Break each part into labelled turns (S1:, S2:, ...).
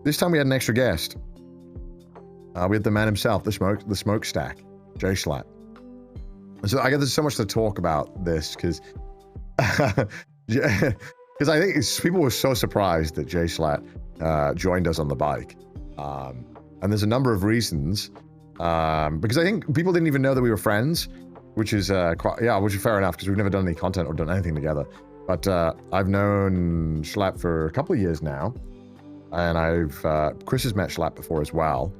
S1: This time we had an extra guest. We had the man himself, the smokestack, Jay Schlatt. So I guess there's so much to talk about this because I think people were so surprised that Jay Schlatt joined us on the bike. And there's a number of reasons. Because I think people didn't even know that we were friends, which is which is fair enough because we've never done any content or done anything together. But I've known Schlatt for a couple of years now, and Chris has met Schlatt before as well.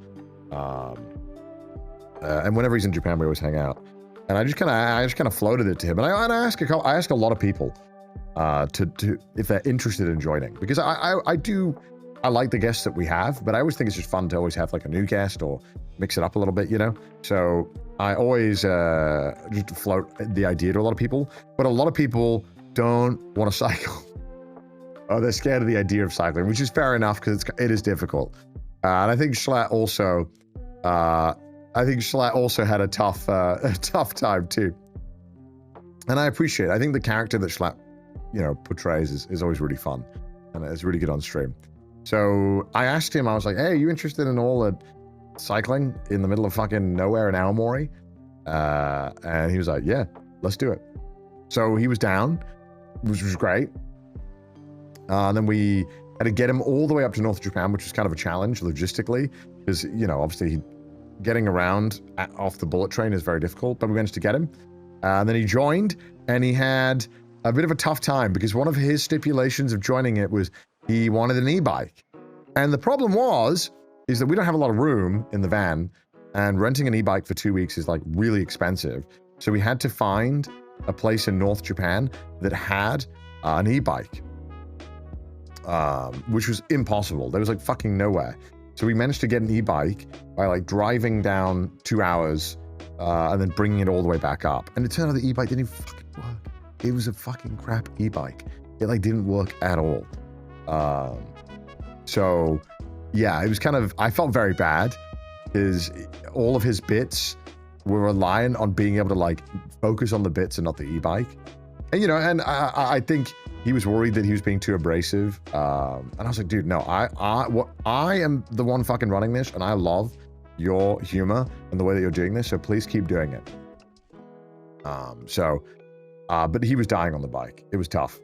S1: And whenever he's in Japan, we always hang out. And I just kind of floated it to him, and I ask a lot of people to if they're interested in joining, because I like the guests that we have, but I always think it's just fun to always have like a new guest or mix it up a little bit, you know? So I always just float the idea to a lot of people, but a lot of people don't want to cycle. Oh, they're scared of the idea of cycling, which is fair enough because it is difficult. And I think Schlatt also, had a tough time too. And I appreciate it. I think the character that Schlatt, portrays is always really fun, and it's really good on stream. So I asked him, I was like, hey, are you interested in all the cycling in the middle of fucking nowhere in Aomori? And he was like, yeah, let's do it. So he was down, which was great. And then we had to get him all the way up to North Japan, which was kind of a challenge logistically, because, obviously getting around off the bullet train is very difficult, but we managed to get him. And then he joined, and he had a bit of a tough time because one of his stipulations of joining it was he wanted an e-bike. And the problem is that we don't have a lot of room in the van, and renting an e-bike for 2 weeks is like really expensive. So we had to find a place in North Japan that had an e-bike, which was impossible. There was like fucking nowhere. So we managed to get an e-bike by like driving down 2 hours and then bringing it all the way back up. And it turned out the e-bike didn't even fucking work. It was a fucking crap e-bike. It like didn't work at all. So yeah, it was kind of, I felt very bad because all of his bits were reliant on being able to like focus on the bits and not the e-bike. And, and I think he was worried that he was being too abrasive. And I was like, dude, no, I am the one fucking running this, and I love your humor and the way that you're doing this. So please keep doing it. But he was dying on the bike. It was tough.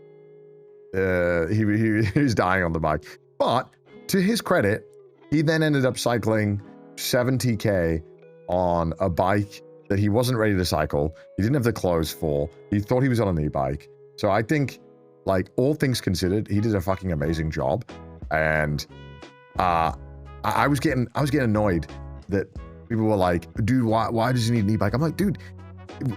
S1: He was dying on the bike. But to his credit, he then ended up cycling 70K on a bike that he wasn't ready to cycle. He didn't have the clothes for. He thought he was on an e-bike. So I think, like, all things considered, he did a fucking amazing job. And I was getting annoyed that people were like, dude, why does he need an e-bike? I'm like, dude,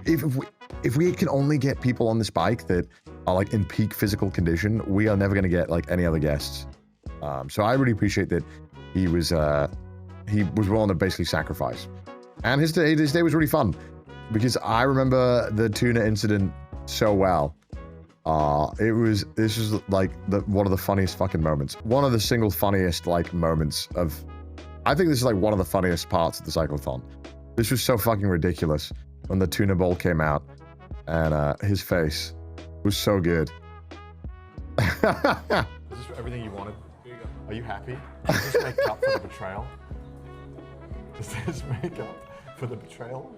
S1: if we can only get people on this bike that are like in peak physical condition, we are never going to get like any other guests. So I really appreciate that he was willing to basically sacrifice. And his day was really fun because I remember the tuna incident so well. This was like one of the funniest fucking moments. One of the single funniest like moments of, I think this is like one of the funniest parts of the Cyclethon. This was so fucking ridiculous when the tuna bowl came out, and his face was so good.
S2: Is this everything you wanted? Here you go. Are you happy? Does this make up for the betrayal? Does this make up for the betrayal?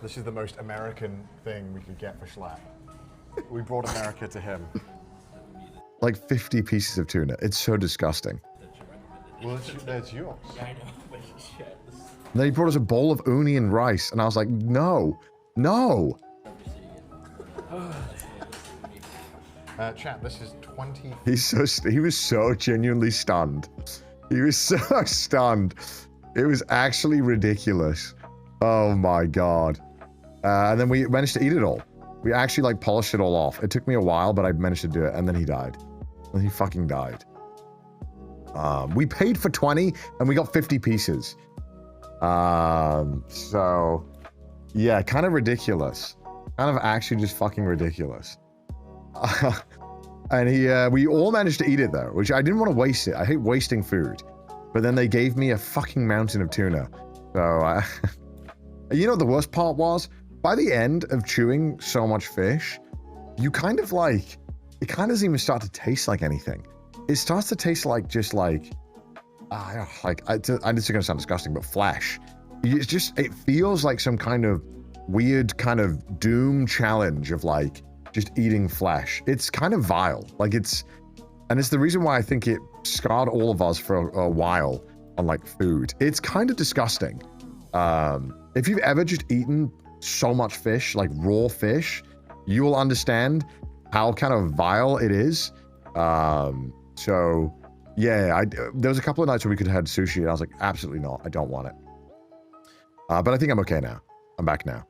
S2: This is the most American thing we could get for Schlatt. We brought America to him.
S1: Like 50 pieces of tuna. It's so disgusting.
S2: Well, that's yours.
S3: Yeah, I know, but shit.
S1: And then he brought us a bowl of uni and rice, and I was like, no.
S2: Chat, this is 20.
S1: He was so genuinely stunned. He was so stunned. It was actually ridiculous. Oh my God. And then we managed to eat it all. We actually like polished it all off. It took me a while, but I managed to do it, and then he died. And he fucking died. We paid for 20 and we got 50 pieces. So yeah, kind of ridiculous. Kind of actually just fucking ridiculous. And we all managed to eat it though, which I didn't want to waste it. I hate wasting food. But then they gave me a fucking mountain of tuna. So, you know what the worst part was? by the end of chewing so much fish, you kind of like, it kind of doesn't even start to taste like anything. It starts to taste like just like, this is going to sound disgusting, but flesh. It's just, it feels like some kind of weird kind of doom challenge of like just eating flesh. It's kind of vile. Like it's the reason why I think it scarred all of us for a while on like food. It's kind of disgusting. If you've ever just eaten so much fish, like raw fish, you will understand how kind of vile it is. So yeah, there was a couple of nights where we could have had sushi and I was like, absolutely not. I don't want it. But I think I'm okay now. I'm back now.